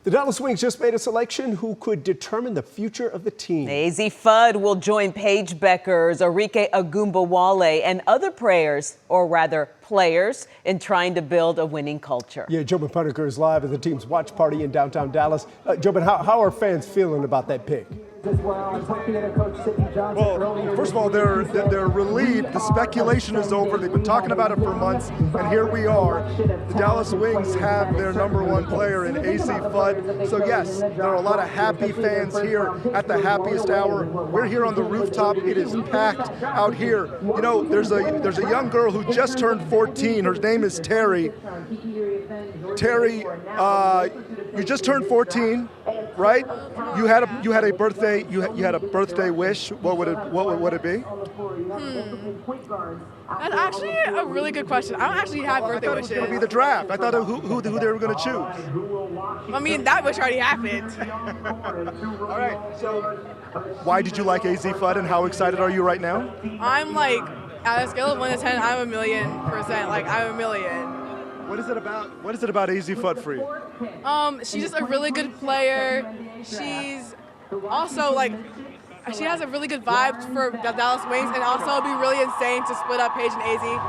The Dallas Wings just made a selection who could determine the future of the team. Azzi Fudd will join Paige Beckers, Arike Agumbawale, and other players in trying to build a winning culture. Yeah, Jobin Punniker is live at the team's watch party in downtown Dallas. Jobin, how are fans feeling about that pick? Well, first of all, they're relieved. The speculation is over. They've been talking about it for months, and here we are. The Dallas Wings have their #1 player in Azzi Fudd. So yes, there are a lot of happy fans here at the happiest hour. We're here on the rooftop. It is packed out here. You know, there's a young girl who just turned 14. Her name is Terry. Terry, you just turned 14, right? You had a birthday. You had a birthday wish. What would it be? That's actually a really good question. I don't actually have birthday wishes. It was going to be the draft. I thought who they were going to choose. I mean, that wish already happened. All right. So, why did you like Azzi Fudd, and how excited are you right now? I'm like, at a scale of 1 to 10, I'm 1,000,000%. Like, I'm 1,000,000. What is it about Azzi Fudd for you? She's just a really good player. She's also like, she has a really good vibe for the Dallas Wings, and also it'd be really insane to split up Paige and Azzi.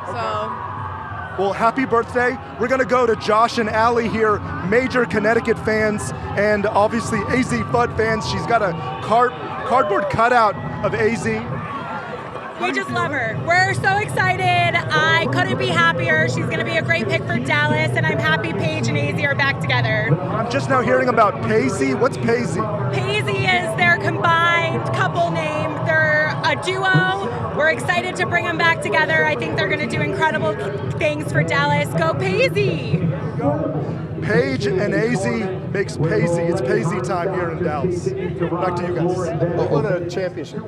So. Well, happy birthday. We're going to go to Josh and Allie here, major Connecticut fans, and obviously Azzi Fudd fans. She's got a cardboard cutout of Azzi. We just love her. We're so excited. I couldn't be happier. She's going to be a great pick for Dallas, and I'm happy Paige and Azzi are back together. I'm just now hearing about Paisley. What's Paisley? Paisley is their combined couple name. They're a duo. We're excited to bring them back together. I think they're going to do incredible things for Dallas. Go Paisley! Paige and Azzi makes Paisley. It's Paisley time here in Dallas. Back to you guys. What a championship.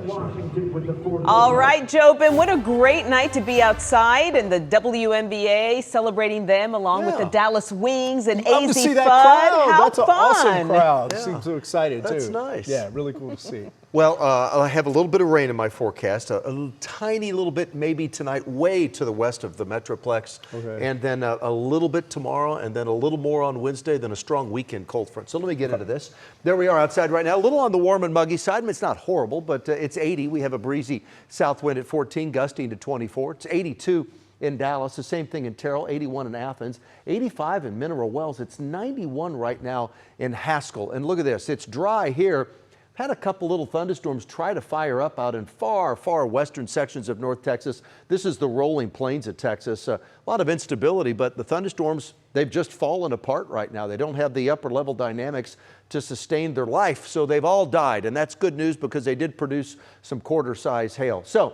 All right, Jobin, what a great night to be outside and the WNBA celebrating them along with the Dallas Wings and Love Azzi to see that Fudd. crowd. How That's an fun. awesome crowd. Yeah. Seems so excited too. That's nice. Yeah, really cool to see. Well, I have a little bit of rain in my forecast, a tiny little bit maybe tonight, way to the west of the Metroplex, and then a little bit tomorrow, and then a little more on Wednesday, then a strong weekend cold front. So let me get into this. There we are outside right now, a little on the warm and muggy side. I mean, it's not horrible, but it's 80. We have a breezy south wind at 14, gusting to 24. It's 82 in Dallas, the same thing in Terrell, 81 in Athens, 85 in Mineral Wells. It's 91 right now in Haskell. And look at this, it's dry here. Had a couple little thunderstorms try to fire up out in far, far western sections of North Texas. This is the rolling plains of Texas. A lot of instability, but the thunderstorms, they've just fallen apart right now. They don't have the upper level dynamics to sustain their life, so they've all died. And that's good news because they did produce some quarter-size hail. So,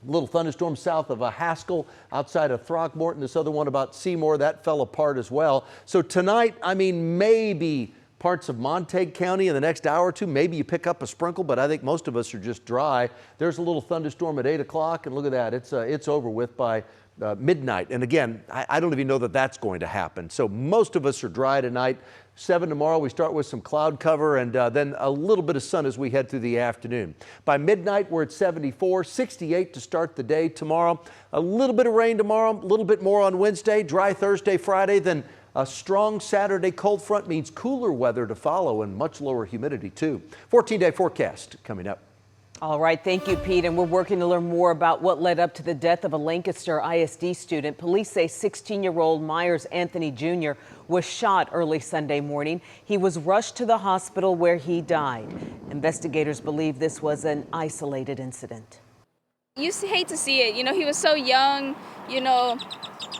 little thunderstorm south of Haskell, outside of Throckmorton. This other one about Seymour, that fell apart as well. So tonight, I mean, maybe parts of Montague County in the next hour or two. Maybe you pick up a sprinkle, but I think most of us are just dry. There's a little thunderstorm at 8 o'clock, and look at that. It's over with by midnight. And again, I don't even know that that's going to happen. So most of us are dry tonight. 7 tomorrow, we start with some cloud cover and then a little bit of sun as we head through the afternoon. By midnight, we're at 74, 68 to start the day tomorrow. A little bit of rain tomorrow, a little bit more on Wednesday, dry Thursday, Friday, then a strong Saturday cold front means cooler weather to follow and much lower humidity too. 14-day forecast coming up. All right, thank you, Pete. And we're working to learn more about what led up to the death of a Lancaster ISD student. Police say 16-year-old Myers Anthony Jr. was shot early Sunday morning. He was rushed to the hospital where he died. Investigators believe this was an isolated incident. You hate to see it. You know, he was so young, you know,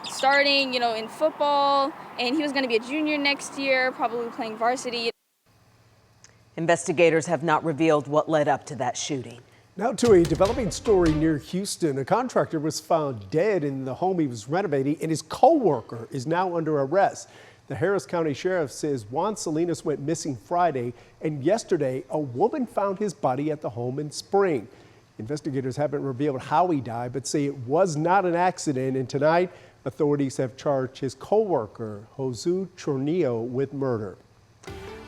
starting, you know, in football, and he was going to be a junior next year, probably playing varsity. Investigators have not revealed what led up to that shooting. Now to a developing story near Houston. A contractor was found dead in the home he was renovating, and his co-worker is now under arrest. The Harris County Sheriff says Juan Salinas went missing Friday, and yesterday a woman found his body at the home in Spring. Investigators haven't revealed how he died, but say it was not an accident, and tonight authorities have charged his co-worker, Josu Chornillo, with murder.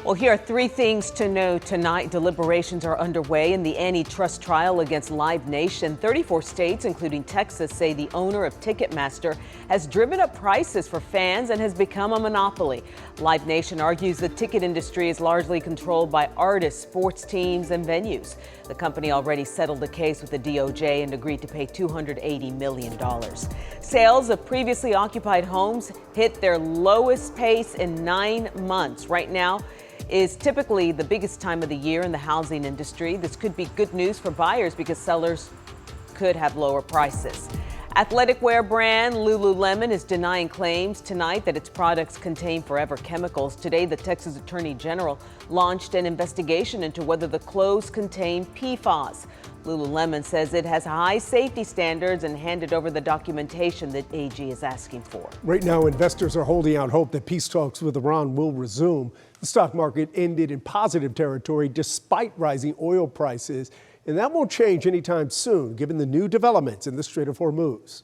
Well, here are three things to know tonight. Deliberations are underway in the antitrust trial against Live Nation. 34 states, including Texas, say the owner of Ticketmaster has driven up prices for fans and has become a monopoly. Live Nation argues the ticket industry is largely controlled by artists, sports teams, and venues. The company already settled the case with the DOJ and agreed to pay $280 million. Sales of previously occupied homes hit their lowest pace in 9 months. Right now is typically the biggest time of the year in the housing industry. This could be good news for buyers because sellers could have lower prices. Athletic wear brand Lululemon is denying claims tonight that its products contain forever chemicals. Today, the Texas Attorney General launched an investigation into whether the clothes contain PFAS. Lululemon says it has high safety standards and handed over the documentation that AG is asking for. Right now, investors are holding out hope that peace talks with Iran will resume. The stock market ended in positive territory despite rising oil prices, and that won't change anytime soon, given the new developments in the Strait of Hormuz.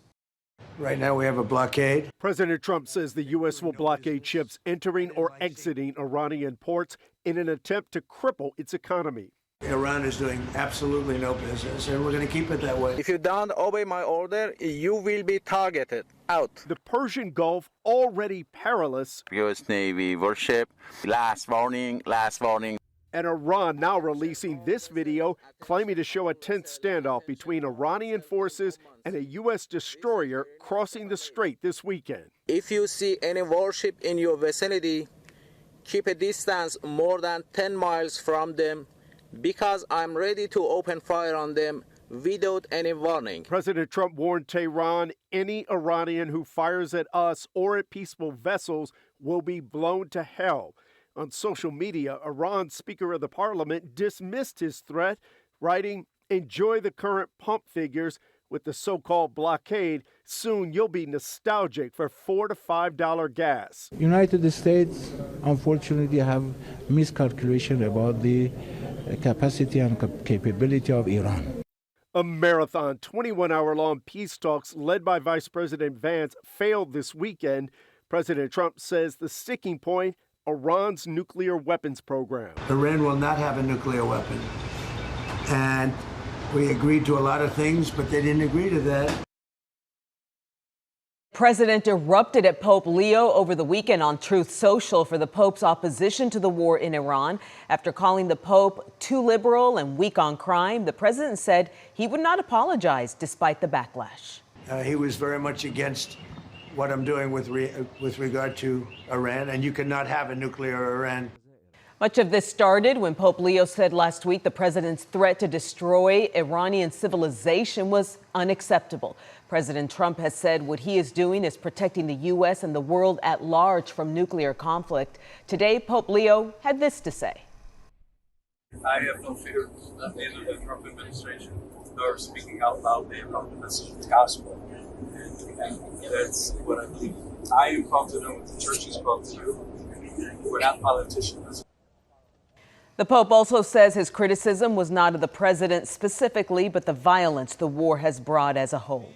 Right now we have a blockade. President Trump says the U.S. will blockade ships entering or exiting Iranian ports in an attempt to cripple its economy. Iran is doing absolutely no business, and we're going to keep it that way. If you don't obey my order, you will be targeted. Out. The Persian Gulf already perilous. U.S. Navy warship. Last warning, last warning. And Iran now releasing this video claiming to show a tense standoff between Iranian forces and a U.S. destroyer crossing the strait this weekend. If you see any warship in your vicinity, keep a distance more than 10 miles from them, because I'm ready to open fire on them without any warning. President Trump warned Tehran any Iranian who fires at us or at peaceful vessels will be blown to hell. On social media, Iran's Speaker of the Parliament dismissed his threat, writing, "Enjoy the current pump figures with the so-called blockade. Soon you'll be nostalgic for $4 to $5 gas." United States, unfortunately, have miscalculation about the capacity and capability of Iran. A marathon 21-hour-long peace talks led by Vice President Vance failed this weekend. President Trump says the sticking point, Iran's nuclear weapons program. Iran will not have a nuclear weapon. And we agreed to a lot of things, but they didn't agree to that. President erupted at Pope Leo over the weekend on Truth Social for the Pope's opposition to the war in Iran. After calling the Pope too liberal and weak on crime, the president said he would not apologize despite the backlash. He was very much against what I'm doing with regard to Iran, and you cannot have a nuclear Iran. Much of this started when Pope Leo said last week the president's threat to destroy Iranian civilization was unacceptable. President Trump has said what he is doing is protecting the U.S. and the world at large from nuclear conflict. Today, Pope Leo had this to say. I have no fear of neither the Trump administration nor speaking out loudly about the message of the gospel. And that's what I believe. I am called to know what the church is called to do. We're not politicians. The Pope also says his criticism was not of the president specifically, but the violence the war has brought as a whole.